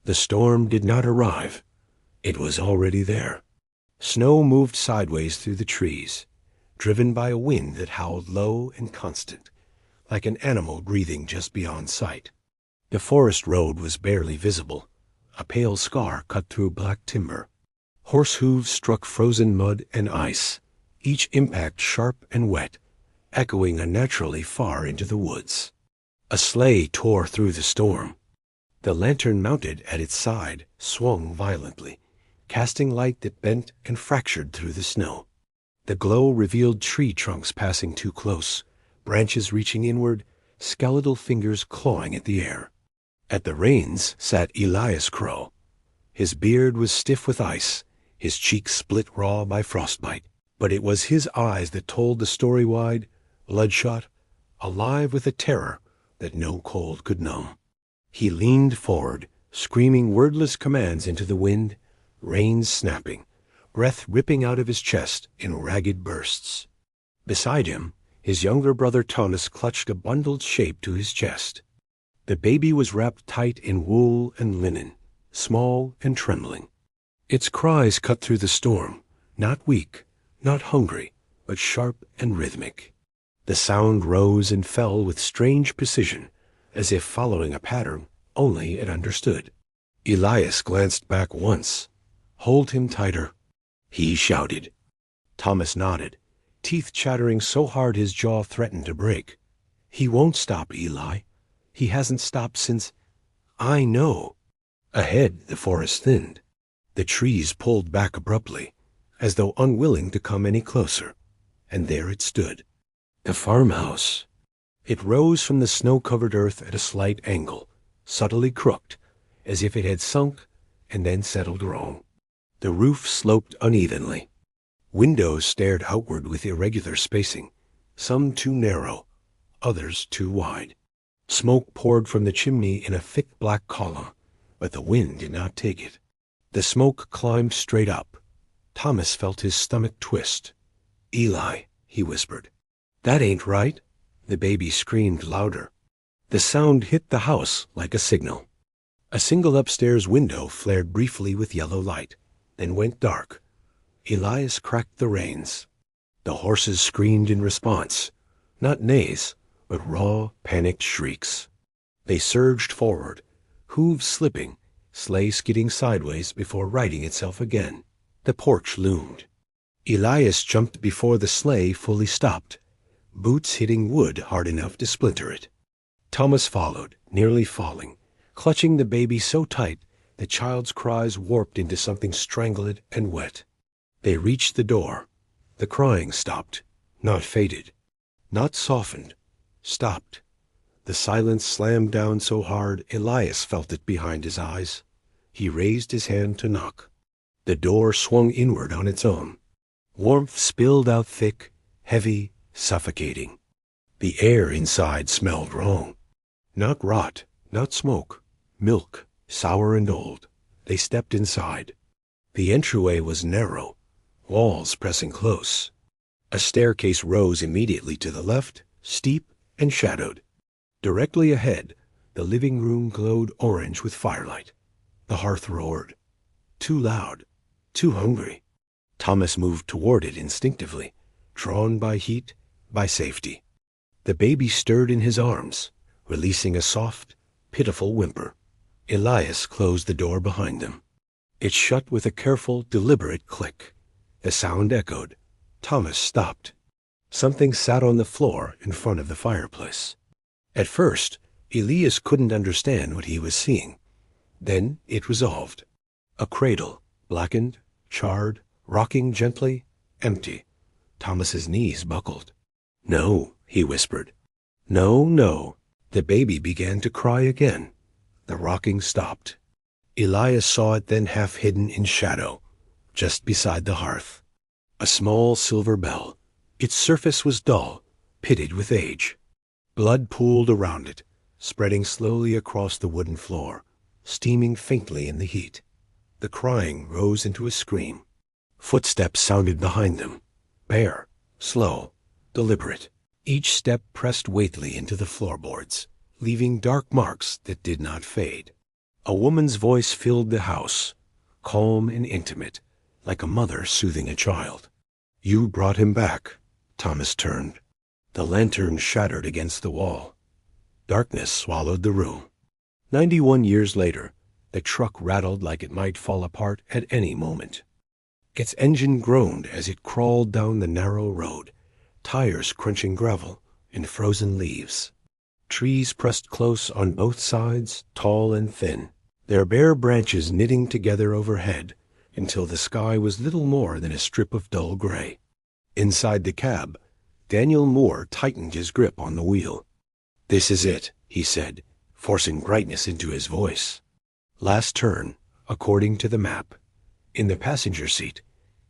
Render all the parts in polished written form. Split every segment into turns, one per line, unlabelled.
The storm did not arrive. It was already there. Snow moved sideways through the trees, driven by a wind that howled low and constant, like an animal breathing just beyond sight. The forest road was barely visible, a pale scar cut through black timber. Horse hooves struck frozen mud and ice, each impact sharp and wet, echoing unnaturally far into the woods. A sleigh tore through the storm. The lantern mounted at its side swung violently, casting light that bent and fractured through the snow. The glow revealed tree trunks passing too close, branches reaching inward, skeletal fingers clawing at the air. At the reins sat Elias Crow. His beard was stiff with ice, his cheeks split raw by frostbite, but it was his eyes that told the story wide, bloodshot, alive with a terror that no cold could numb. He leaned forward, screaming wordless commands into the wind, reins snapping, breath ripping out of his chest in ragged bursts. Beside him, his younger brother Thomas clutched a bundled shape to his chest. The baby was wrapped tight in wool and linen, small and trembling. Its cries cut through the storm, not weak, not hungry, but sharp and rhythmic. The sound rose and fell with strange precision, as if following a pattern only it understood. Elias glanced back once. "Hold him tighter," he shouted. Thomas nodded, teeth chattering so hard his jaw threatened to break. "He won't stop, Eli. He hasn't stopped since... I know." Ahead, the forest thinned. The trees pulled back abruptly, as though unwilling to come any closer, and there it stood. The farmhouse. It rose from the snow-covered earth at a slight angle, subtly crooked, as if it had sunk and then settled wrong. The roof sloped unevenly. Windows stared outward with irregular spacing, some too narrow, others too wide. Smoke poured from the chimney in a thick black column, but the wind did not take it. The smoke climbed straight up. Thomas felt his stomach twist. "Eli," he whispered. "That ain't right." The baby screamed louder. The sound hit the house like a signal. A single upstairs window flared briefly with yellow light, then went dark. Elias cracked the reins. The horses screamed in response, not neighs, but raw, panicked shrieks. They surged forward, hooves slipping, sleigh skidding sideways before righting itself again. The porch loomed. Elias jumped before the sleigh fully stopped, boots hitting wood hard enough to splinter it. Thomas followed, nearly falling, clutching the baby so tight the child's cries warped into something strangled and wet. They reached the door. The crying stopped, not faded, not softened, stopped. The silence slammed down so hard Elias felt it behind his eyes. He raised his hand to knock. The door swung inward on its own. Warmth spilled out thick, heavy, suffocating. The air inside smelled wrong. Not rot, not smoke, milk, sour and old. They stepped inside. The entryway was narrow, walls pressing close. A staircase rose immediately to the left, steep and shadowed. Directly ahead, the living room glowed orange with firelight. The hearth roared. Too loud, too hungry. Thomas moved toward it instinctively, drawn by heat, by safety. The baby stirred in his arms, releasing a soft, pitiful whimper. Elias closed the door behind them. It shut with a careful, deliberate click. The sound echoed. Thomas stopped. Something sat on the floor in front of the fireplace. At first, Elias couldn't understand what he was seeing. Then it resolved. A cradle, blackened, charred, rocking gently, empty. Thomas's knees buckled. "No," he whispered. "No, no." The baby began to cry again. The rocking stopped. Elias saw it then half hidden in shadow, just beside the hearth. A small silver bell. Its surface was dull, pitted with age. Blood pooled around it, spreading slowly across the wooden floor, steaming faintly in the heat. The crying rose into a scream. Footsteps sounded behind them, bare, slow, deliberate. Each step pressed weightily into the floorboards, leaving dark marks that did not fade. A woman's voice filled the house, calm and intimate, like a mother soothing a child. "You brought him back." Thomas turned. The lantern shattered against the wall. Darkness swallowed the room. 91 years later, the truck rattled like it might fall apart at any moment. Its engine groaned as it crawled down the narrow road, tires crunching gravel and frozen leaves. Trees pressed close on both sides, tall and thin, their bare branches knitting together overhead until the sky was little more than a strip of dull gray. Inside the cab, Daniel Moore tightened his grip on the wheel. "This is it," he said, forcing brightness into his voice. Last turn, according to the map. In the passenger seat,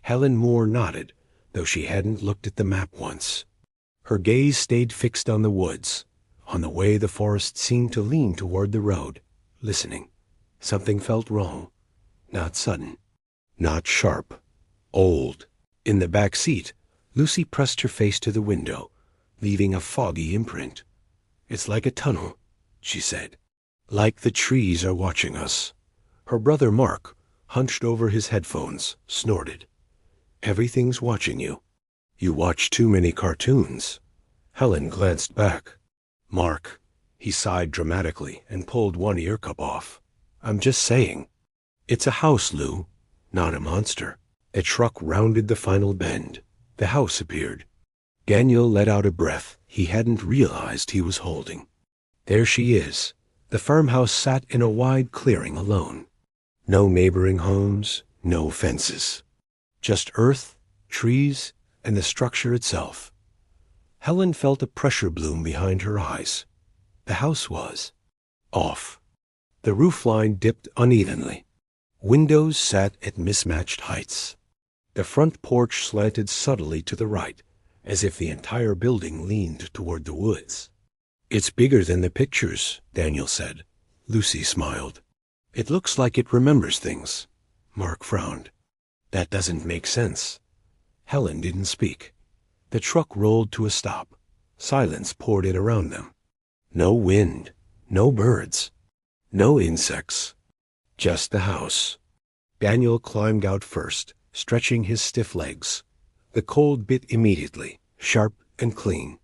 Helen Moore nodded, though she hadn't looked at the map once. Her gaze stayed fixed on the woods, on the way the forest seemed to lean toward the road, listening. Something felt wrong. Not sudden. Not sharp. Old. In the back seat, Lucy pressed her face to the window, leaving a foggy imprint. "It's like a tunnel," she said. "Like the trees are watching us." Her brother Mark, hunched over his headphones, snorted. "Everything's watching you. You watch too many cartoons." Helen glanced back. "Mark," he sighed dramatically and pulled one ear cup off. "I'm just saying. It's a house, Lou, not a monster." A truck rounded the final bend. The house appeared. Daniel let out a breath he hadn't realized he was holding. There she is. The farmhouse sat in a wide clearing alone. No neighboring homes, no fences. Just earth, trees, and the structure itself. Helen felt a pressure bloom behind her eyes. The house was off. The roofline dipped unevenly. Windows sat at mismatched heights. The front porch slanted subtly to the right, as if the entire building leaned toward the woods. "It's bigger than the pictures," Daniel said. Lucy smiled. "It looks like it remembers things." Mark frowned. "That doesn't make sense." Helen didn't speak. The truck rolled to a stop. Silence poured in around them. No wind, no birds, no insects. Just the house. Daniel climbed out first, stretching his stiff legs. The cold bit immediately, sharp and clean.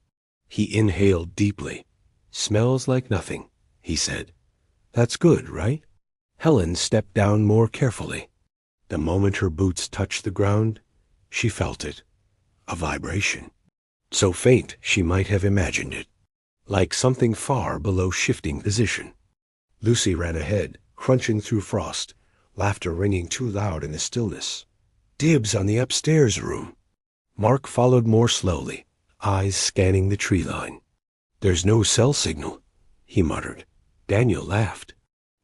He inhaled deeply. "Smells like nothing," he said. "That's good, right?" Helen stepped down more carefully. The moment her boots touched the ground, she felt it. A vibration. So faint she might have imagined it. Like something far below shifting position. Lucy ran ahead, crunching through frost, laughter ringing too loud in the stillness. "Dibs on the upstairs room." Mark followed more slowly, eyes scanning the tree line. "There's no cell signal," he muttered. Daniel laughed.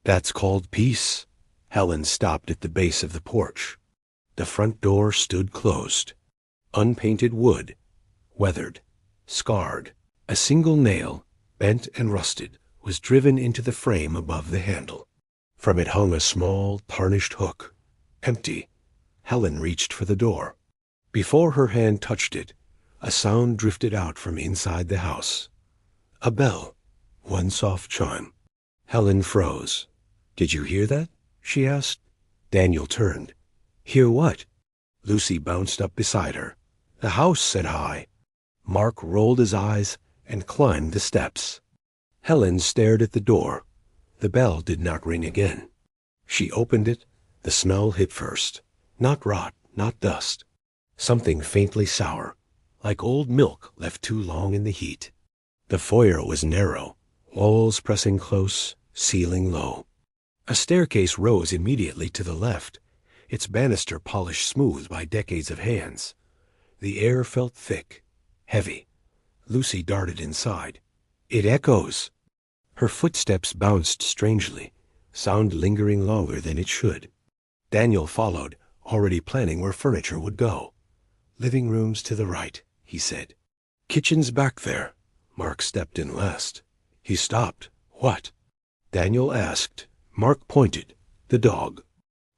"That's called peace." Helen stopped at the base of the porch. The front door stood closed. Unpainted wood, weathered, scarred. A single nail, bent and rusted, was driven into the frame above the handle. From it hung a small, tarnished hook. Empty. Helen reached for the door. Before her hand touched it, a sound drifted out from inside the house. A bell. One soft chime. Helen froze. "Did you hear that?" she asked. Daniel turned. "Hear what?" Lucy bounced up beside her. "The house," said High. Mark rolled his eyes and climbed the steps. Helen stared at the door. The bell did not ring again. She opened it. The smell hit first. Not rot, not dust. Something faintly sour, like old milk left too long in the heat. The foyer was narrow, walls pressing close, ceiling low. A staircase rose immediately to the left, its banister polished smooth by decades of hands. The air felt thick, heavy. Lucy darted inside. "It echoes." Her footsteps bounced strangely, sound lingering longer than it should. Daniel followed, already planning where furniture would go. "Living room's to the right," he said. "Kitchen's back there." Mark stepped in last. He stopped. "What?" Daniel asked. Mark pointed. The dog.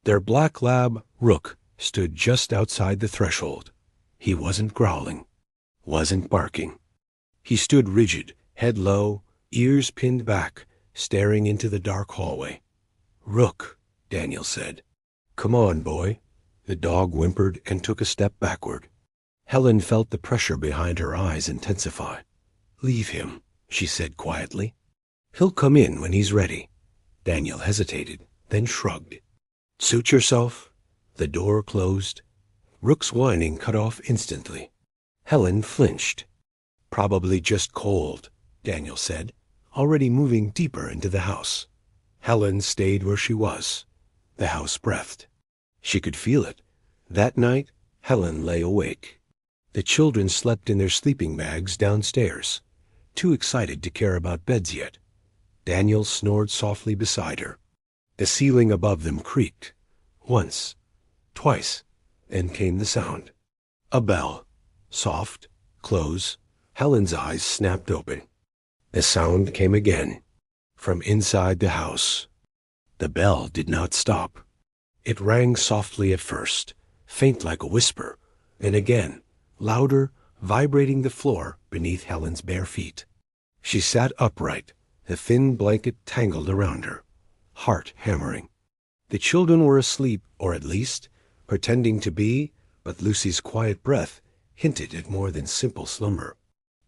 Their black lab, Rook, stood just outside the threshold. He wasn't growling. Wasn't barking. He stood rigid, head low, ears pinned back, staring into the dark hallway. "Rook," Daniel said. "Come on, boy." The dog whimpered and took a step backward. Helen felt the pressure behind her eyes intensify. "Leave him," she said quietly. "He'll come in when he's ready." Daniel hesitated, then shrugged. "Suit yourself." The door closed. Rook's whining cut off instantly. Helen flinched. "Probably just cold," Daniel said, already moving deeper into the house. Helen stayed where she was. The house breathed. She could feel it. That night, Helen lay awake. The children slept in their sleeping bags downstairs, too excited to care about beds yet. Daniel snored softly beside her. The ceiling above them creaked. Once, twice, then came the sound. A bell. Soft. Close. Helen's eyes snapped open. The sound came again, from inside the house. The bell did not stop. It rang softly at first, faint like a whisper, and again, louder, vibrating the floor beneath Helen's bare feet. She sat upright, the thin blanket tangled around her, heart hammering. The children were asleep, or at least pretending to be, but Lucy's quiet breath hinted at more than simple slumber.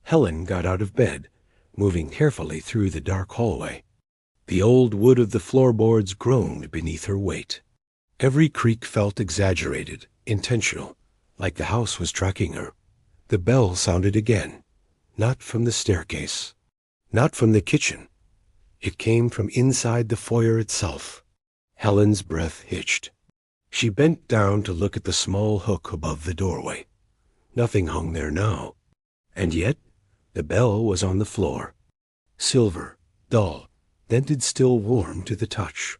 Helen got out of bed, moving carefully through the dark hallway. The old wood of the floorboards groaned beneath her weight. Every creak felt exaggerated, intentional, like the house was tracking her. The bell sounded again, not from the staircase, not from the kitchen. It came from inside the foyer itself. Helen's breath hitched. She bent down to look at the small hook above the doorway. Nothing hung there now. And yet, the bell was on the floor. Silver, dull, dented, still warm to the touch.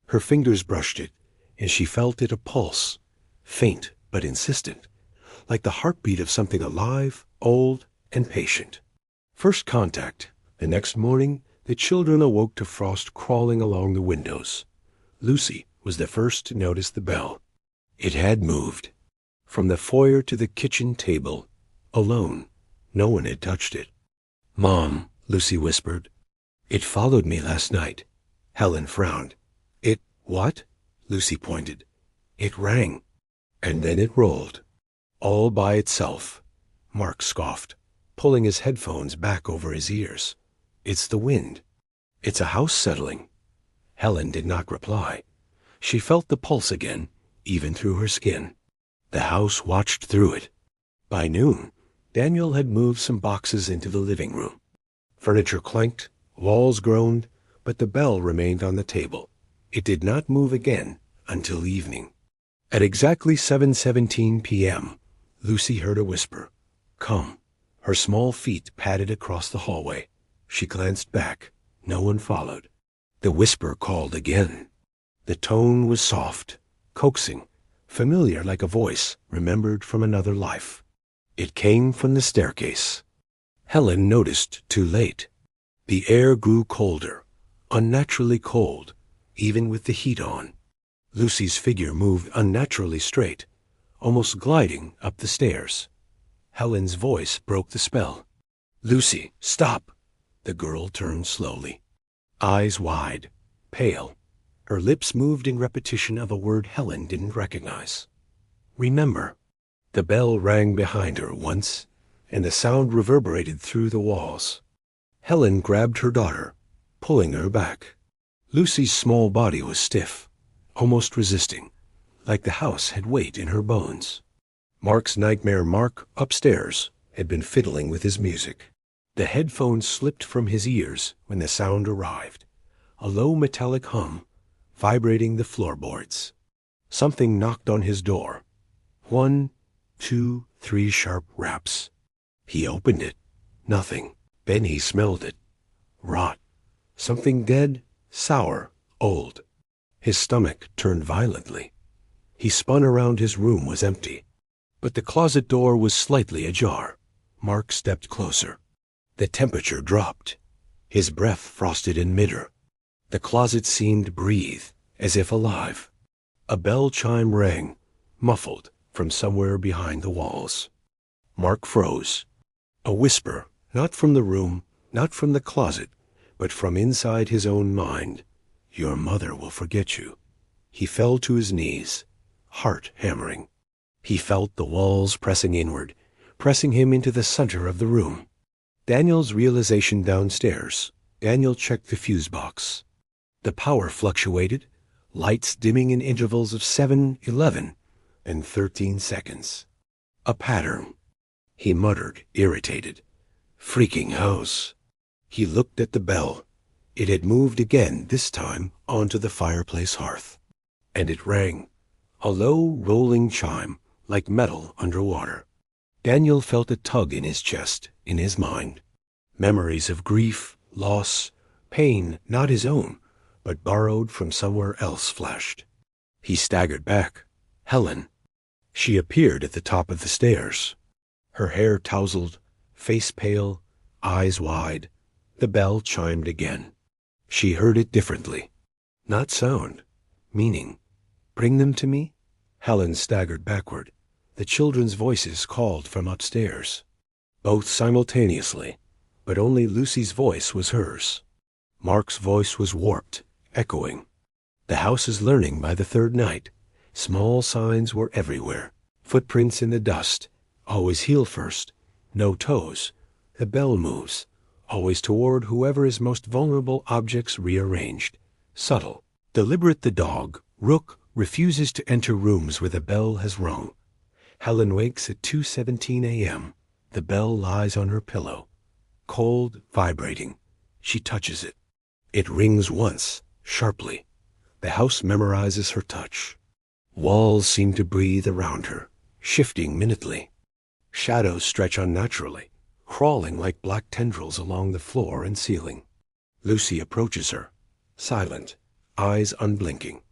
Her fingers brushed it, and she felt it a pulse, faint but insistent, like the heartbeat of something alive, old, and patient. First contact. The next morning, the children awoke to frost crawling along the windows. Lucy was the first to notice the bell. It had moved. From the foyer to the kitchen table, alone. No one had touched it. "Mom," Lucy whispered. "It followed me last night." Helen frowned. "It what?" Lucy pointed. "It rang. And then it rolled. All by itself." Mark scoffed, pulling his headphones back over his ears. "It's the wind. It's a house settling." Helen did not reply. She felt the pulse again, even through her skin. The house watched through it. By noon, Daniel had moved some boxes into the living room. Furniture clanked, walls groaned, but the bell remained on the table. It did not move again until evening. At exactly 7:17 p.m., Lucy heard a whisper. "Come." Her small feet padded across the hallway. She glanced back. No one followed. The whisper called again. The tone was soft, coaxing, familiar like a voice remembered from another life. It came from the staircase. Helen noticed too late. The air grew colder, unnaturally cold, even with the heat on. Lucy's figure moved unnaturally straight, almost gliding up the stairs. Helen's voice broke the spell. "Lucy, stop!" The girl turned slowly, eyes wide, pale. Her lips moved in repetition of a word Helen didn't recognize. "Remember." The bell rang behind her once, and the sound reverberated through the walls. Helen grabbed her daughter, pulling her back. Lucy's small body was stiff, almost resisting, like the house had weight in her bones. Mark's nightmare Mark, upstairs, had been fiddling with his music. The headphones slipped from his ears when the sound arrived, a low metallic hum, vibrating the floorboards. Something knocked on his door. 1, 2, 3 sharp raps. He opened it. Nothing. Then he smelled it. Rot. Something dead, sour, old. His stomach turned violently. He spun around. His room was empty. But the closet door was slightly ajar. Mark stepped closer. The temperature dropped. His breath frosted in midair. The closet seemed to breathe, as if alive. A bell chime rang, muffled, from somewhere behind the walls. Mark froze. A whisper, not from the room, not from the closet, but from inside his own mind. Your mother will forget you. He fell to his knees, heart hammering. He felt the walls pressing inward, pressing him into the center of the room. Daniel's realization downstairs. Daniel checked the fuse box. The power fluctuated, lights dimming in intervals of 7, 11, and 13 seconds. A pattern. He muttered, irritated. Freaking house. He looked at the bell. It had moved again, this time onto the fireplace hearth. And it rang, a low, rolling chime, like metal underwater. Daniel felt a tug in his chest, in his mind. Memories of grief, loss, pain not his own, but borrowed from somewhere else flashed. He staggered back. Helen. She appeared at the top of the stairs. Her hair tousled, face pale, eyes wide. The bell chimed again. She heard it differently. Not sound, meaning. Bring them to me? Helen staggered backward. The children's voices called from upstairs. Both simultaneously, but only Lucy's voice was hers. Mark's voice was warped, echoing. The house is learning by the third night. Small signs were everywhere. Footprints in the dust. Always heel first. No toes. The bell moves. Always toward whoever is most vulnerable, objects rearranged. Subtle. Deliberate the dog. Rook refuses to enter rooms where the bell has rung. Helen wakes at 2:17 a.m. The bell lies on her pillow. Cold, vibrating. She touches it. It rings once, sharply. The house memorizes her touch. Walls seem to breathe around her, shifting minutely. Shadows stretch unnaturally, crawling like black tendrils along the floor and ceiling. Lucy approaches her, silent, eyes unblinking.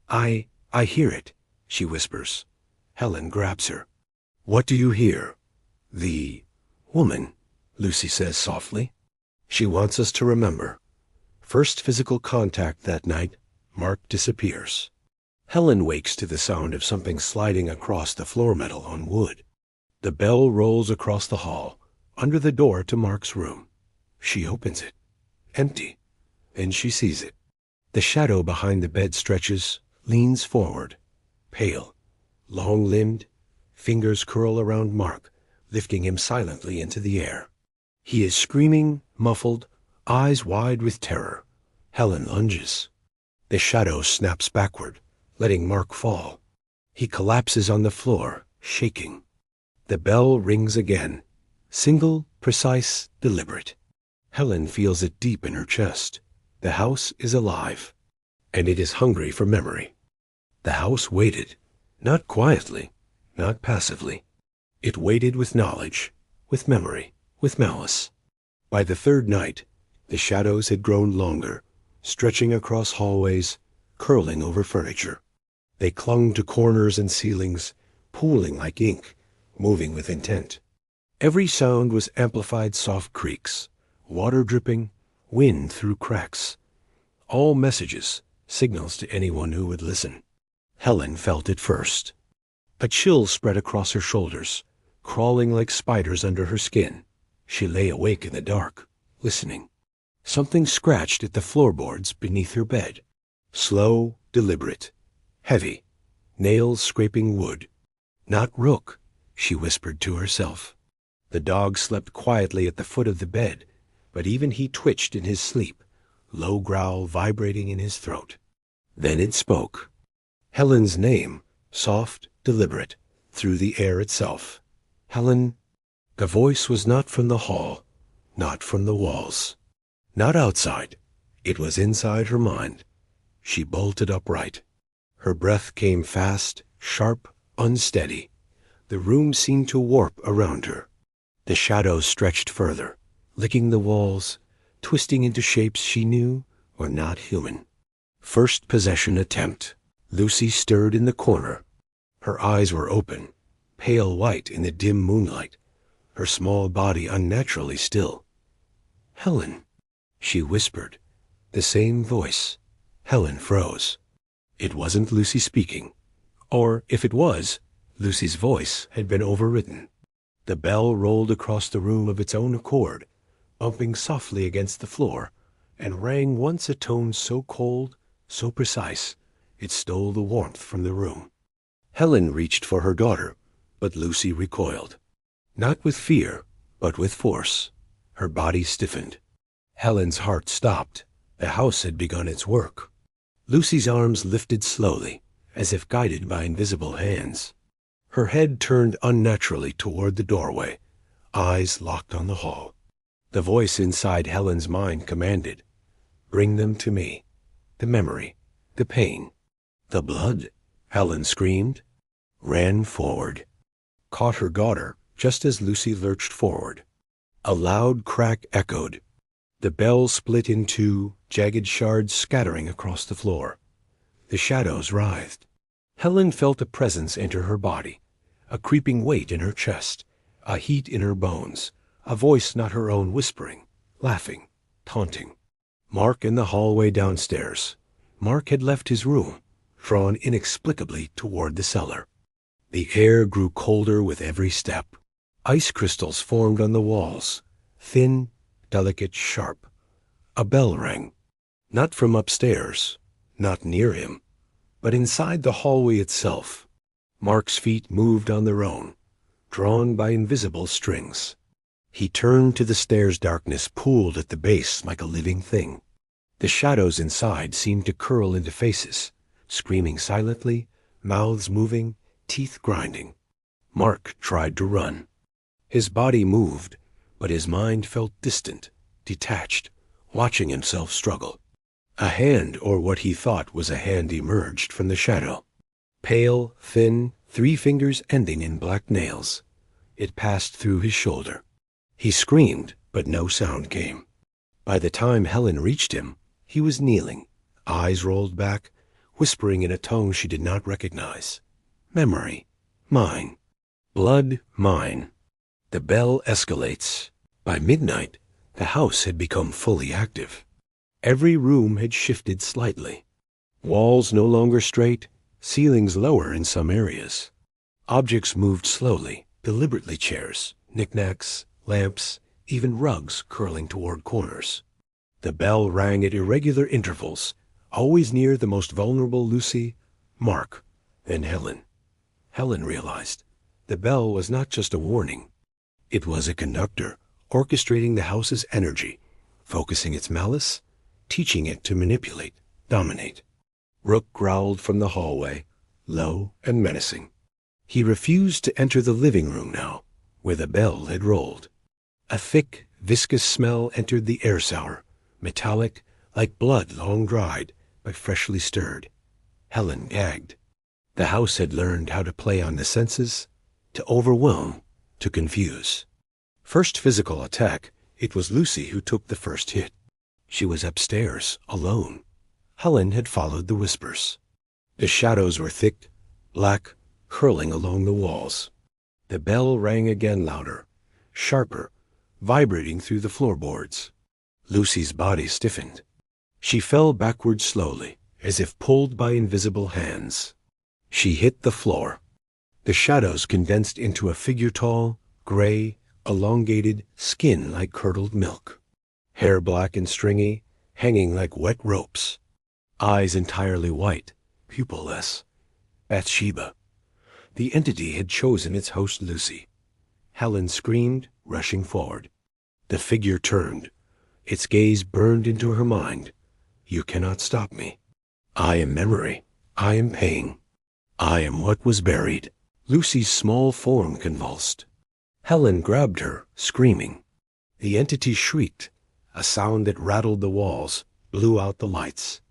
I hear it, she whispers. Helen grabs her. What do you hear? The woman, Lucy says softly. She wants us to remember. First physical contact that night, Mark disappears. Helen wakes to the sound of something sliding across the floor metal on wood. The bell rolls across the hall, under the door to Mark's room. She opens it. Empty. And she sees it. The shadow behind the bed stretches, leans forward. Pale, long-limbed, fingers curl around Mark, lifting him silently into the air. He is screaming, muffled, eyes wide with terror. Helen lunges. The shadow snaps backward, letting Mark fall. He collapses on the floor, shaking. The bell rings again. Single, precise, deliberate. Helen feels it deep in her chest. The house is alive, and it is hungry for memory. The house waited, not quietly, not passively. It waited with knowledge, with memory, with malice. By the third night, the shadows had grown longer, stretching across hallways, curling over furniture. They clung to corners and ceilings, pooling like ink, moving with intent. Every sound was amplified soft creaks, water dripping, wind through cracks. All messages, signals to anyone who would listen. Helen felt it first. A chill spread across her shoulders, crawling like spiders under her skin. She lay awake in the dark, listening. Something scratched at the floorboards beneath her bed. Slow, deliberate, heavy, nails scraping wood. Not Rook, she whispered to herself. The dog slept quietly at the foot of the bed, but even he twitched in his sleep, low growl vibrating in his throat. Then it spoke. Helen's name, soft, deliberate, through the air itself. Helen. The voice was not from the hall, not from the walls, not outside. It was inside her mind. She bolted upright. Her breath came fast, sharp, unsteady. The room seemed to warp around her. The shadows stretched further, licking the walls, twisting into shapes she knew were not human. First possession attempt. Lucy stirred in the corner. Her eyes were open, pale white in the dim moonlight, her small body unnaturally still. Helen, she whispered. The same voice. Helen froze. It wasn't Lucy speaking. Or, if it was, Lucy's voice had been overridden. The bell rolled across the room of its own accord, bumping softly against the floor, and rang once a tone so cold, so precise it stole the warmth from the room. Helen reached for her daughter, but Lucy recoiled. Not with fear, but with force. Her body stiffened. Helen's heart stopped. The house had begun its work. Lucy's arms lifted slowly, as if guided by invisible hands. Her head turned unnaturally toward the doorway, eyes locked on the hall. The voice inside Helen's mind commanded, "Bring them to me. The memory, the pain, the blood." Helen screamed, ran forward, caught her daughter just as Lucy lurched forward. A loud crack echoed. The bell split in two, jagged shards scattering across the floor. The shadows writhed. Helen felt a presence enter her body, a creeping weight in her chest, a heat in her bones, a voice not her own whispering, laughing, taunting. Mark in the hallway downstairs. Mark had left his room, drawn inexplicably toward the cellar. The air grew colder with every step. Ice crystals formed on the walls, thin, delicate, sharp. A bell rang, not from upstairs, not near him, but inside the hallway itself. Mark's feet moved on their own, drawn by invisible strings. He turned to the stairs. Darkness pooled at the base like a living thing. The shadows inside seemed to curl into faces, screaming silently, mouths moving, teeth grinding. Mark tried to run. His body moved, but his mind felt distant, detached, watching himself struggle. A hand, or what he thought was a hand, emerged from the shadow. Pale, thin, 3 fingers ending in black nails. It passed through his shoulder. He screamed, but no sound came. By the time Helen reached him, he was kneeling, eyes rolled back, whispering in a tone she did not recognize. "Memory, mine. Blood, mine." The bell escalates. By midnight, the house had become fully active. Every room had shifted slightly. Walls no longer straight, ceilings lower in some areas. Objects moved slowly, deliberately. Chairs, knickknacks, lamps, even rugs curling toward corners. The bell rang at irregular intervals, always near the most vulnerable: Lucy, Mark, and Helen. Helen realized the bell was not just a warning. It was a conductor, orchestrating the house's energy, focusing its malice, teaching it to manipulate, dominate. Rook growled from the hallway, low and menacing. He refused to enter the living room now, where the bell had rolled. A thick, viscous smell entered the air sour, metallic, like blood long dried, but freshly stirred. Helen gagged. The house had learned how to play on the senses, to overwhelm, to confuse. First physical attack, it was Lucy who took the first hit. She was upstairs, alone. Helen had followed the whispers. The shadows were thick, black, curling along the walls. The bell rang again, louder, sharper, vibrating through the floorboards. Lucy's body stiffened. She fell backward slowly, as if pulled by invisible hands. She hit the floor. The shadows condensed into a figure, tall, gray, elongated, skin like curdled milk. Hair black and stringy, hanging like wet ropes. Eyes entirely white, pupilless. Bathsheba. The entity had chosen its host, Lucy. Helen screamed, rushing forward. The figure turned. Its gaze burned into her mind. "You cannot stop me. I am memory. I am pain. I am what was buried." Lucy's small form convulsed. Helen grabbed her, screaming. The entity shrieked, a sound that rattled the walls, blew out the lights.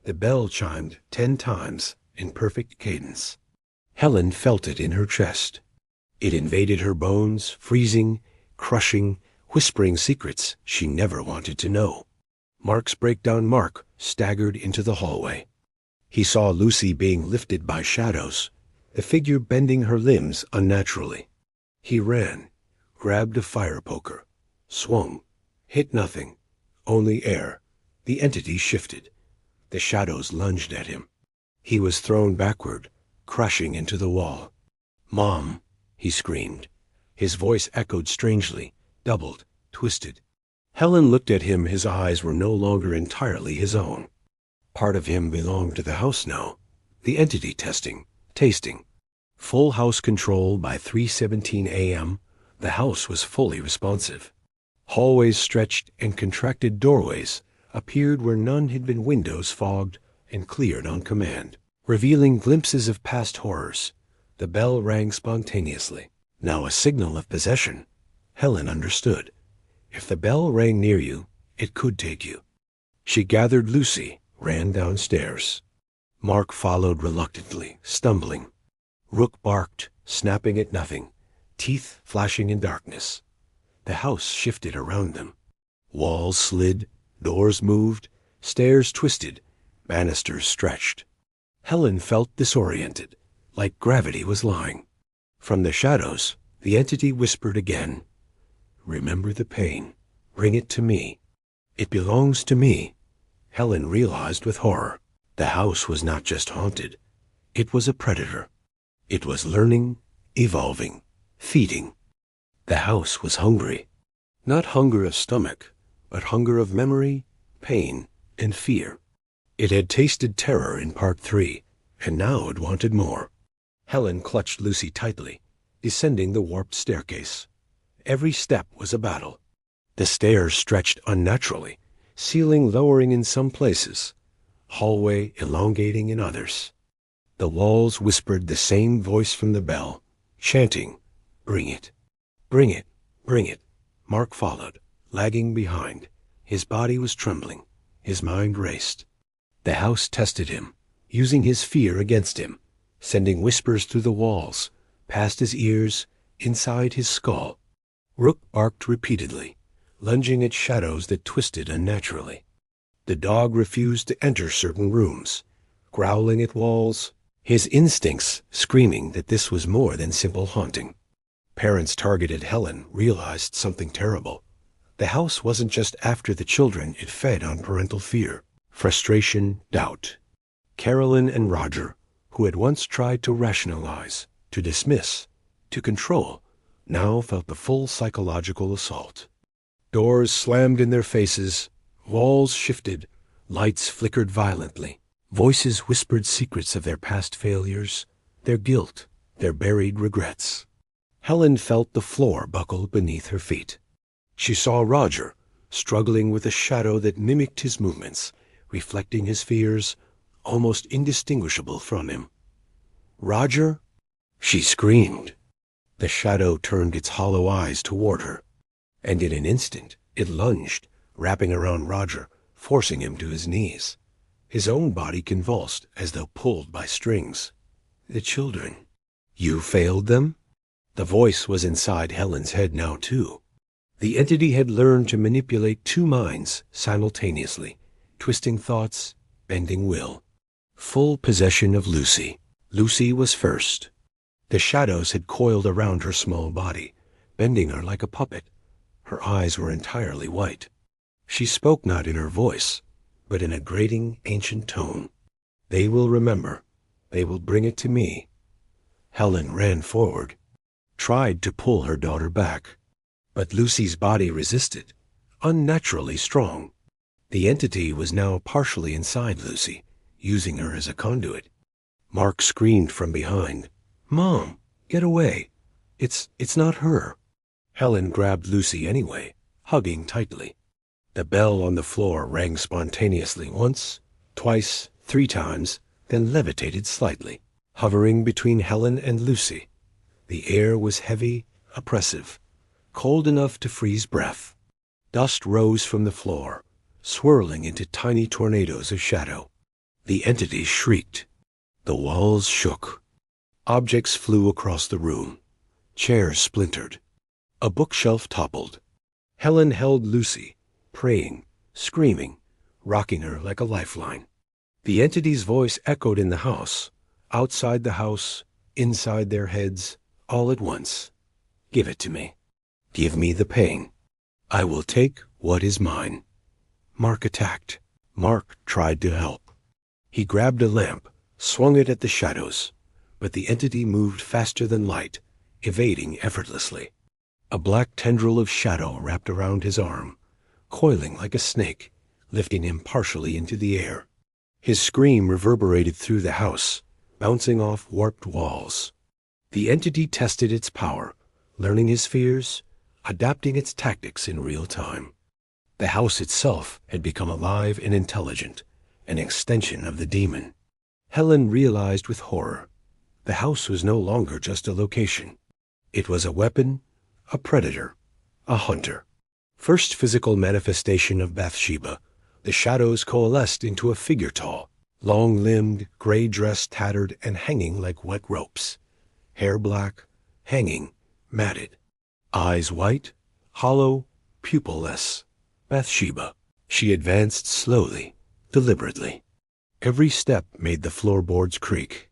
The bell chimed 10 times in perfect cadence. Helen felt it in her chest. It invaded her bones, freezing, crushing, whispering secrets she never wanted to know. Mark's breakdown. Mark staggered into the hallway. He saw Lucy being lifted by shadows, the figure bending her limbs unnaturally. He ran, grabbed a fire poker, swung, hit nothing, only air. The entity shifted. The shadows lunged at him. He was thrown backward, crashing into the wall. "Mom," he screamed. His voice echoed strangely, doubled, twisted. Helen looked at him. His eyes were no longer entirely his own. Part of him belonged to the house now. The entity testing, tasting. Full house control by 3:17 a.m. The house was fully responsive. Hallways stretched and contracted doorways appeared where none had been, windows fogged and cleared on command, revealing glimpses of past horrors. The bell rang spontaneously. Now a signal of possession. Helen understood. If the bell rang near you, it could take you. She gathered Lucy, ran downstairs. Mark followed reluctantly, stumbling. Rook barked, snapping at nothing, teeth flashing in darkness. The house shifted around them. Walls slid, doors moved, stairs twisted, banisters stretched. Helen felt disoriented, like gravity was lying. From the shadows, the entity whispered again, "Remember the pain. Bring it to me. It belongs to me." Helen realized with horror. The house was not just haunted. It was a predator. It was learning, evolving, feeding. The house was hungry. Not hunger of stomach, but hunger of memory, pain, and fear. It had tasted terror in Part 3, and now it wanted more. Helen clutched Lucy tightly, descending the warped staircase. Every step was a battle. The stairs stretched unnaturally, ceiling lowering in some places, hallway elongating in others. The walls whispered the same voice from the bell, chanting, "Bring it, bring it, bring it." Mark followed, lagging behind. His body was trembling. His mind raced. The house tested him, using his fear against him, sending whispers through the walls, past his ears, inside his skull. Rook barked repeatedly, lunging at shadows that twisted unnaturally. The dog refused to enter certain rooms, growling at walls, his instincts screaming that this was more than simple haunting. Parents targeted Helen realized something terrible. The house wasn't just after the children, it fed on parental fear, frustration, doubt. Carolyn and Roger, who had once tried to rationalize, to dismiss, to control, now felt the full psychological assault. Doors slammed in their faces, walls shifted, lights flickered violently. Voices whispered secrets of their past failures, their guilt, their buried regrets. Helen felt the floor buckle beneath her feet. She saw Roger, struggling with a shadow that mimicked his movements, reflecting his fears, almost indistinguishable from him. "Roger?" She screamed. The shadow turned its hollow eyes toward her, and in an instant it lunged, wrapping around Roger, forcing him to his knees. His own body convulsed as though pulled by strings. "The children. You failed them?" The voice was inside Helen's head now, too. The entity had learned to manipulate two minds simultaneously, twisting thoughts, bending will. Full possession of Lucy. Lucy was first. The shadows had coiled around her small body, bending her like a puppet. Her eyes were entirely white. She spoke not in her voice, but in a grating, ancient tone. "They will remember. They will bring it to me." Helen ran forward, tried to pull her daughter back, but Lucy's body resisted, unnaturally strong. The entity was now partially inside Lucy, using her as a conduit. Mark screamed from behind, "Mom, get away. It's not her." Helen grabbed Lucy anyway, hugging tightly. The bell on the floor rang spontaneously once, twice, 3 times, then levitated slightly, hovering between Helen and Lucy. The air was heavy, oppressive, cold enough to freeze breath. Dust rose from the floor, swirling into tiny tornadoes of shadow. The entity shrieked. The walls shook. Objects flew across the room. Chairs splintered. A bookshelf toppled. Helen held Lucy, praying, screaming, rocking her like a lifeline. The entity's voice echoed in the house, outside the house, inside their heads, all at once. "Give it to me. Give me the pain. I will take what is mine." Mark attacked. Mark tried to help. He grabbed a lamp, swung it at the shadows, but the entity moved faster than light, evading effortlessly. A black tendril of shadow wrapped around his arm, coiling like a snake, lifting him partially into the air. His scream reverberated through the house, bouncing off warped walls. The entity tested its power, learning his fears, adapting its tactics in real time. The house itself had become alive and intelligent, an extension of the demon. Helen realized with horror. The house was no longer just a location. It was a weapon, a predator, a hunter. First physical manifestation of Bathsheba, the shadows coalesced into a figure tall, long-limbed, gray dress tattered and hanging like wet ropes. Hair black, hanging, matted. Eyes white, hollow, pupilless. Bathsheba. She advanced slowly, deliberately. Every step made the floorboards creak.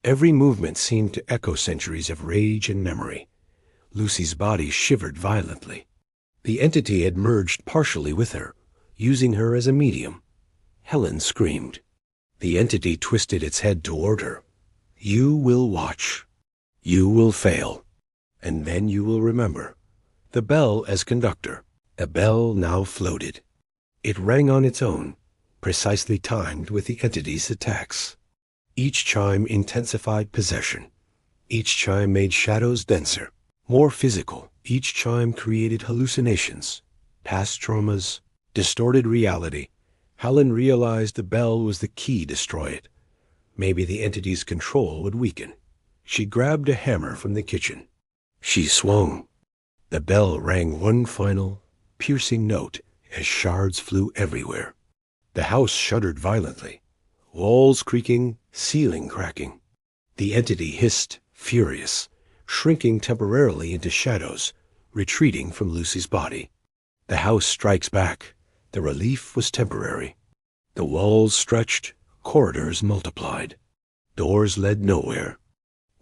Every movement seemed to echo centuries of rage and memory. Lucy's body shivered violently. The entity had merged partially with her, using her as a medium. Helen screamed. The entity twisted its head toward her. You will watch. You will fail. And then you will remember. The bell as conductor. A bell now floated. It rang on its own, precisely timed with the entity's attacks. Each chime intensified possession. Each chime made shadows denser, more physical. Each chime created hallucinations, past traumas, distorted reality. Helen realized the bell was the key to destroy it. Maybe the entity's control would weaken. She grabbed a hammer from the kitchen. She swung. The bell rang one final, piercing note as shards flew everywhere. The house shuddered violently, walls creaking, ceiling cracking. The entity hissed, furious, shrinking temporarily into shadows, retreating from Lucy's body. The house strikes back. The relief was temporary. The walls stretched, corridors multiplied. Doors led nowhere.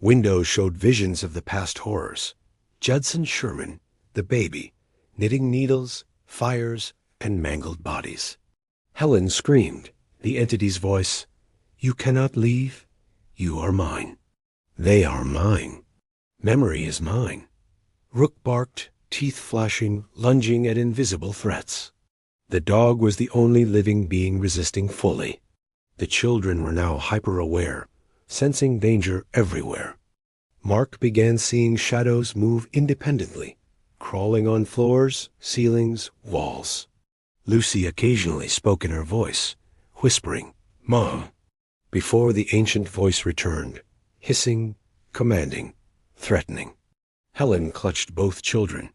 Windows showed visions of the past horrors. Judson Sherman, the baby, knitting needles, fires, and mangled bodies. Helen screamed, the entity's voice, "You cannot leave. You are mine. They are mine. Memory is mine." Rook barked, teeth flashing, lunging at invisible threats. The dog was the only living being resisting fully. The children were now hyper-aware, sensing danger everywhere. Mark began seeing shadows move independently, crawling on floors, ceilings, walls. Lucy occasionally spoke in her voice, whispering, "Mom," before the ancient voice returned, hissing, commanding, threatening. Helen clutched both children,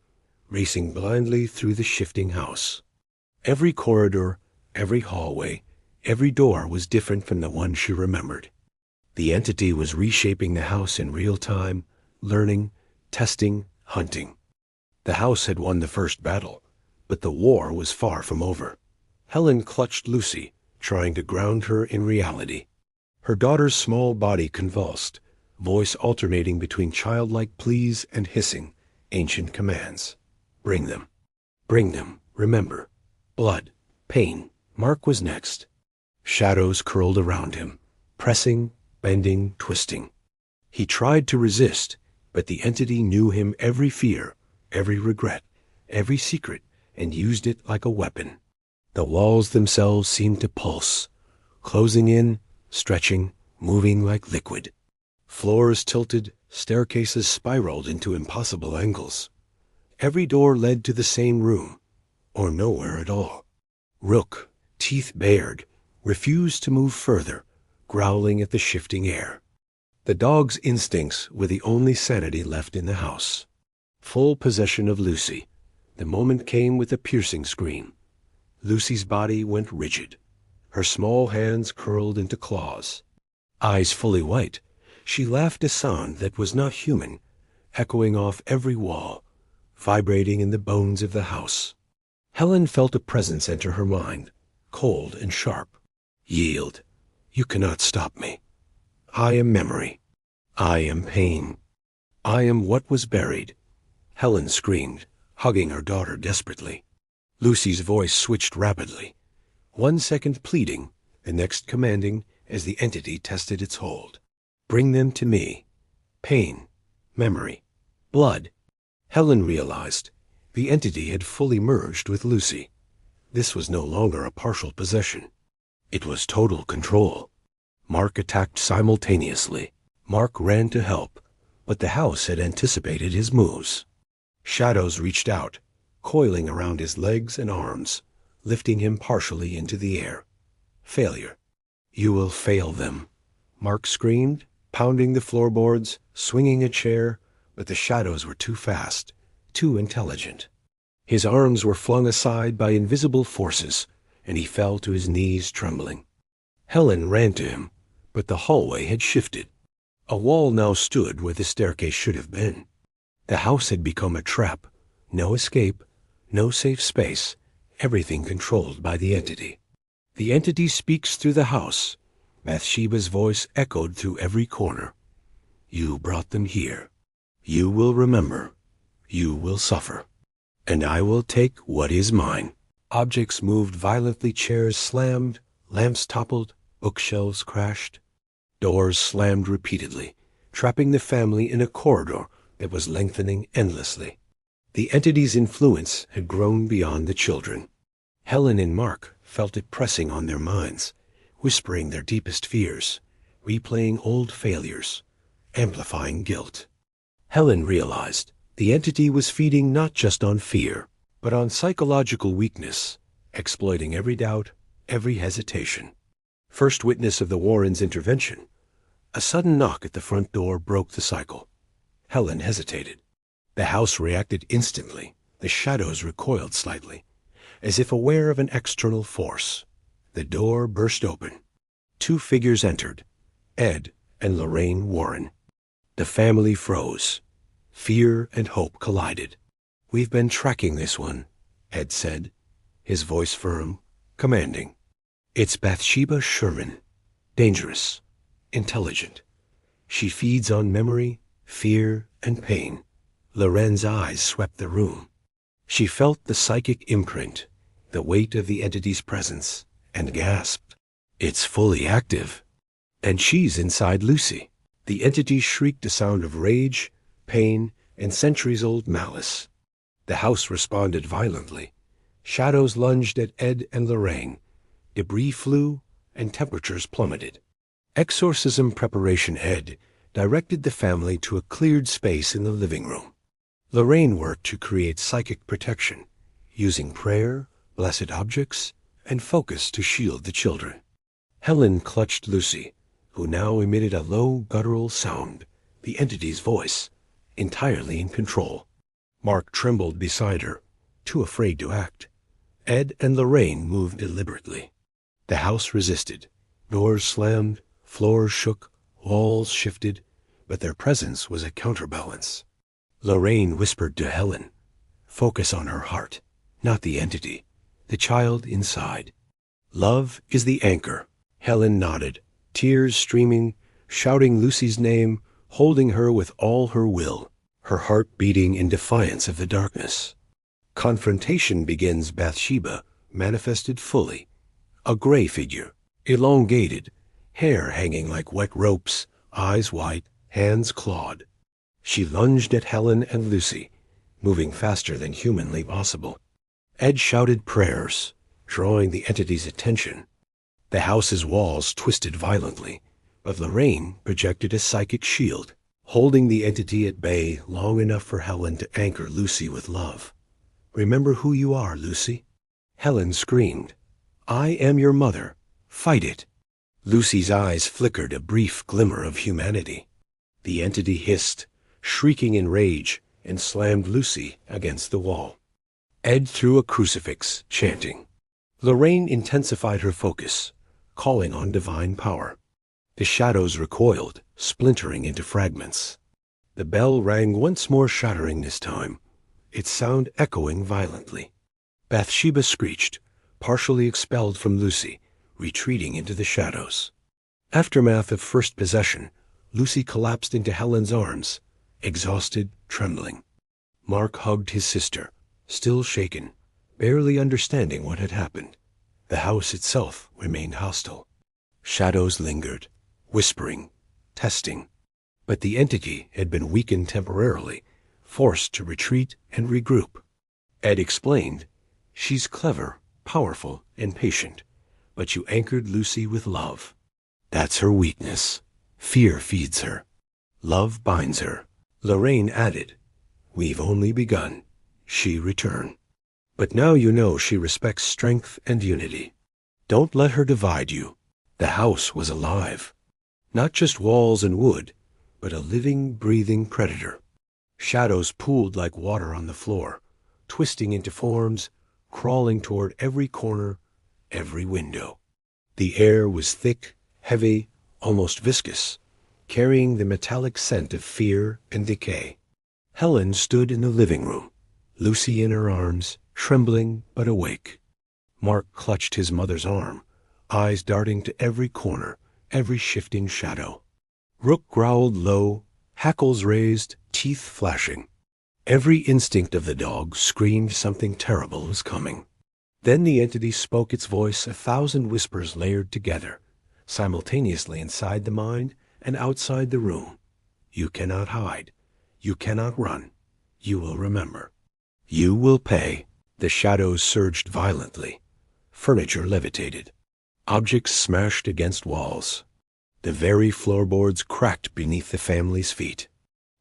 racing blindly through the shifting house. Every corridor, every hallway, every door was different from the one she remembered. The entity was reshaping the house in real time, learning, testing, hunting. The house had won the first battle, but the war was far from over. Helen clutched Lucy, trying to ground her in reality. Her daughter's small body convulsed, voice alternating between childlike pleas and hissing, ancient commands. Bring them. Bring them. Remember. Blood. Pain. Mark was next. Shadows curled around him, pressing, bending, twisting. He tried to resist, but the entity knew him every fear, every regret, every secret, and used it like a weapon. The walls themselves seemed to pulse, closing in, stretching, moving like liquid. Floors tilted, staircases spiraled into impossible angles. Every door led to the same room, or nowhere at all. Rook, teeth bared, refused to move further, growling at the shifting air. The dog's instincts were the only sanity left in the house. Full possession of Lucy, the moment came with a piercing scream. Lucy's body went rigid. Her small hands curled into claws. Eyes fully white, she laughed a sound that was not human, echoing off every wall, vibrating in the bones of the house. Helen felt a presence enter her mind, cold and sharp. Yield. You cannot stop me. I am memory. I am pain. I am what was buried. Helen screamed, hugging her daughter desperately. Lucy's voice switched rapidly. 1 second pleading, the next commanding as the entity tested its hold. Bring them to me. Pain. Memory. Blood. Helen realized the entity had fully merged with Lucy. This was no longer a partial possession. It was total control. Mark attacked simultaneously. Mark ran to help, but the house had anticipated his moves. Shadows reached out, coiling around his legs and arms, lifting him partially into the air. Failure. You will fail them, Mark screamed, pounding the floorboards, swinging a chair, but the shadows were too fast, too intelligent. His arms were flung aside by invisible forces, and he fell to his knees trembling. Helen ran to him, but the hallway had shifted. A wall now stood where the staircase should have been. The house had become a trap. No escape, no safe space, everything controlled by the entity. The entity speaks through the house. Bathsheba's voice echoed through every corner. You brought them here. You will remember. You will suffer. And I will take what is mine. Objects moved violently, chairs slammed, lamps toppled, bookshelves crashed. Doors slammed repeatedly, trapping the family in a corridor that was lengthening endlessly. The entity's influence had grown beyond the children. Helen and Mark felt it pressing on their minds, whispering their deepest fears, replaying old failures, amplifying guilt. Helen realized the entity was feeding not just on fear, but on psychological weakness, exploiting every doubt, every hesitation. First witness of the Warrens' intervention, a sudden knock at the front door broke the cycle. Helen hesitated. The house reacted instantly. The shadows recoiled slightly, as if aware of an external force. The door burst open. Two figures entered, Ed and Lorraine Warren. The family froze. Fear and hope collided. We've been tracking this one, Ed said, his voice firm, commanding. It's Bathsheba Sherman. Dangerous. Intelligent. She feeds on memory, fear, and pain. Loren's eyes swept the room. She felt the psychic imprint, the weight of the entity's presence, and gasped. It's fully active. And she's inside Lucy. The entity shrieked a sound of rage, pain, and centuries-old malice. The house responded violently. Shadows lunged at Ed and Lorraine. Debris flew, and temperatures plummeted. Exorcism preparation Ed directed the family to a cleared space in the living room. Lorraine worked to create psychic protection, using prayer, blessed objects, and focus to shield the children. Helen clutched Lucy, who now emitted a low guttural sound, the entity's voice, entirely in control. Mark trembled beside her, too afraid to act. Ed and Lorraine moved deliberately. The house resisted. Doors slammed, floors shook, walls shifted, but their presence was a counterbalance. Lorraine whispered to Helen, "Focus on her heart, not the entity, the child inside. Love is the anchor." Helen nodded, tears streaming, shouting Lucy's name, holding her with all her will, her heart beating in defiance of the darkness. Confrontation begins. Bathsheba manifested fully, a gray figure, elongated, hair hanging like wet ropes, eyes white, hands clawed. She lunged at Helen and Lucy, moving faster than humanly possible. Ed shouted prayers, drawing the entity's attention. The house's walls twisted violently, but Lorraine projected a psychic shield, holding the entity at bay long enough for Helen to anchor Lucy with love. "Remember who you are, Lucy." Helen screamed, "I am your mother. Fight it." Lucy's eyes flickered a brief glimmer of humanity. The entity hissed, shrieking in rage, and slammed Lucy against the wall. Ed threw a crucifix, chanting. Lorraine intensified her focus, calling on divine power. The shadows recoiled, splintering into fragments. The bell rang once more, shattering this time, its sound echoing violently. Bathsheba screeched, partially expelled from Lucy, retreating into the shadows. Aftermath of first possession, Lucy collapsed into Helen's arms, exhausted, trembling. Mark hugged his sister, still shaken, barely understanding what had happened. The house itself remained hostile. Shadows lingered, whispering, testing. But the entity had been weakened temporarily, forced to retreat and regroup. Ed explained, "She's clever, powerful, and patient, but you anchored Lucy with love. That's her weakness. Fear feeds her. Love binds her. Lorraine added, "We've only begun." She returned. "But now you know she respects strength and unity. Don't let her divide you." The house was alive. Not just walls and wood, but a living, breathing predator. Shadows pooled like water on the floor, twisting into forms, crawling toward every corner, every window. The air was thick, heavy, almost viscous, carrying the metallic scent of fear and decay. Helen stood in the living room, Lucy in her arms, trembling but awake. Mark clutched his mother's arm, eyes darting to every corner, every shifting shadow. Rook growled low, hackles raised, teeth flashing. Every instinct of the dog screamed something terrible was coming. Then the entity spoke its voice, 1,000 whispers layered together, simultaneously inside the mind and outside the room. You cannot hide. You cannot run. You will remember. You will pay. The shadows surged violently. Furniture levitated. Objects smashed against walls. The very floorboards cracked beneath the family's feet.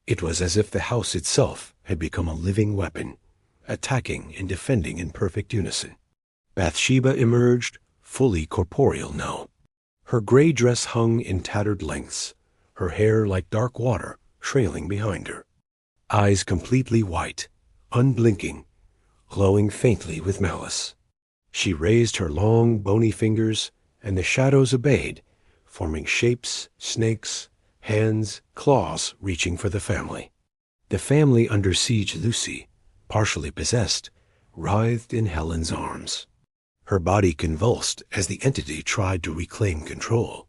It was as if the house itself had become a living weapon, attacking and defending in perfect unison. Bathsheba emerged, fully corporeal now. Her gray dress hung in tattered lengths, her hair like dark water trailing behind her. Eyes completely white, unblinking, glowing faintly with malice. She raised her long, bony fingers, and the shadows obeyed, forming shapes, snakes, hands, claws reaching for the family. The family under siege Lucy, partially possessed, writhed in Helen's arms. Her body convulsed as the entity tried to reclaim control.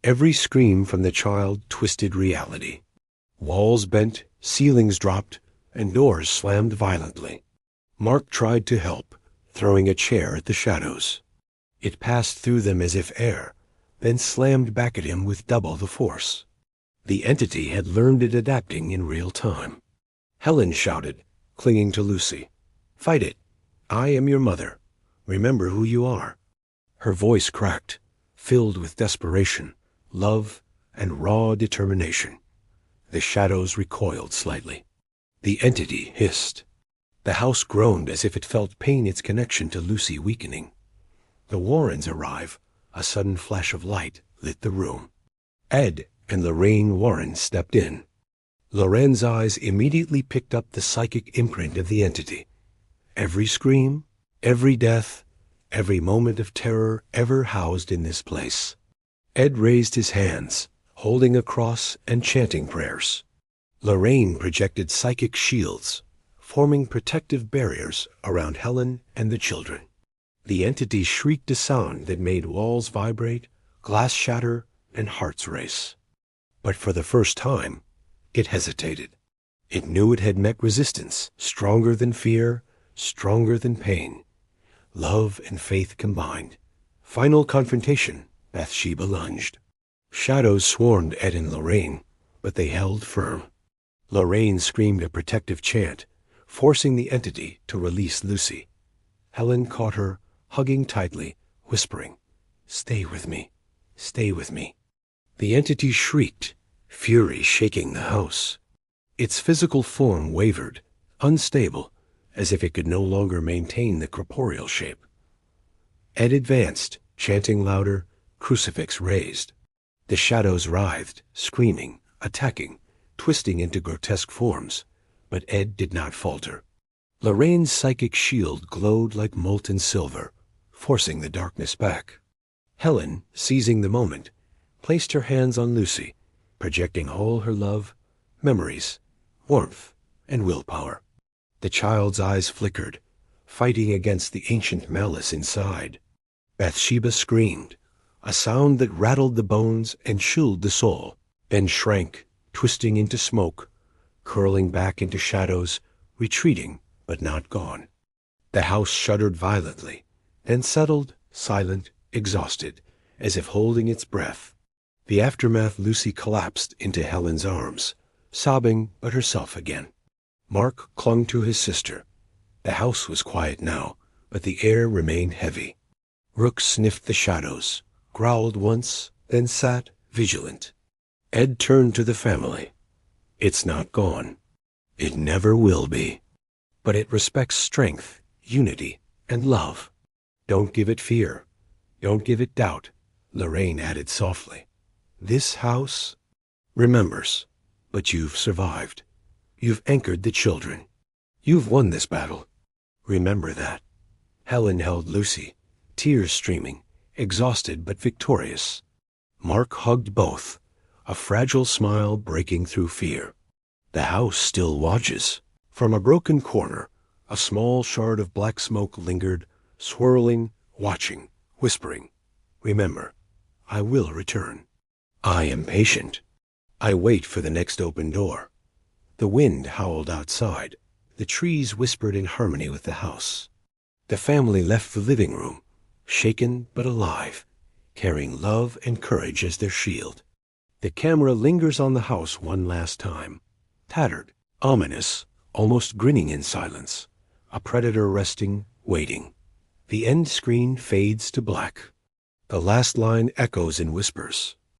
Every scream from the child twisted reality. Walls bent, ceilings dropped, and doors slammed violently. Mark tried to help, throwing a chair at the shadows. It passed through them as if air, then slammed back at him with double the force. The entity had learned it, adapting in real time. Helen shouted, clinging to Lucy, "Fight it! I am your mother. Remember who you are." Her voice cracked, filled with desperation, love, and raw determination. The shadows recoiled slightly. The entity hissed. The house groaned as if it felt pain its connection to Lucy weakening. The Warrens arrive. A sudden flash of light lit the room. Ed and Lorraine Warren stepped in. Loren's eyes immediately picked up the psychic imprint of the entity. Every scream, every death, every moment of terror ever housed in this place. Ed raised his hands, holding a cross and chanting prayers. Lorraine projected psychic shields, forming protective barriers around Helen and the children. The entity shrieked a sound that made walls vibrate, glass shatter, and hearts race. But for the first time, it hesitated. It knew it had met resistance, stronger than fear, stronger than pain. Love and faith combined. Final confrontation, Bathsheba lunged. Shadows swarmed Ed and Lorraine, but they held firm. Lorraine screamed a protective chant, forcing the entity to release Lucy. Helen caught her, hugging tightly, whispering, "Stay with me, stay with me." The entity shrieked, fury shaking the house. Its physical form wavered, unstable, as if it could no longer maintain the corporeal shape. Ed advanced, chanting louder, crucifix raised. The shadows writhed, screaming, attacking, twisting into grotesque forms, but Ed did not falter. Lorraine's psychic shield glowed like molten silver, forcing the darkness back. Helen, seizing the moment, placed her hands on Lucy, projecting all her love, memories, warmth, and willpower. The child's eyes flickered, fighting against the ancient malice inside. Bathsheba screamed, a sound that rattled the bones and chilled the soul, then shrank, twisting into smoke, curling back into shadows, retreating but not gone. The house shuddered violently, then settled, silent, exhausted, as if holding its breath. The aftermath, Lucy collapsed into Helen's arms, sobbing but herself again. Mark clung to his sister. The house was quiet now, but the air remained heavy. Rook sniffed the shadows, growled once, then sat vigilant. Ed turned to the family. It's not gone. It never will be. But it respects strength, unity, and love. Don't give it fear. Don't give it doubt, Lorraine added softly. This house remembers, but you've survived. You've anchored the children. You've won this battle. Remember that. Helen held Lucy, tears streaming, exhausted but victorious. Mark hugged both, a fragile smile breaking through fear. The house still watches. From a broken corner, a small shard of black smoke lingered, swirling, watching, whispering. Remember, I will return. I am patient. I wait for the next open door. The wind howled outside. The trees whispered in harmony with the house. The family left the living room, shaken but alive, carrying love and courage as their shield. The camera lingers on the house one last time, tattered, ominous, almost grinning in silence, a predator resting, waiting. The end screen fades to black. The last line echoes in whispers.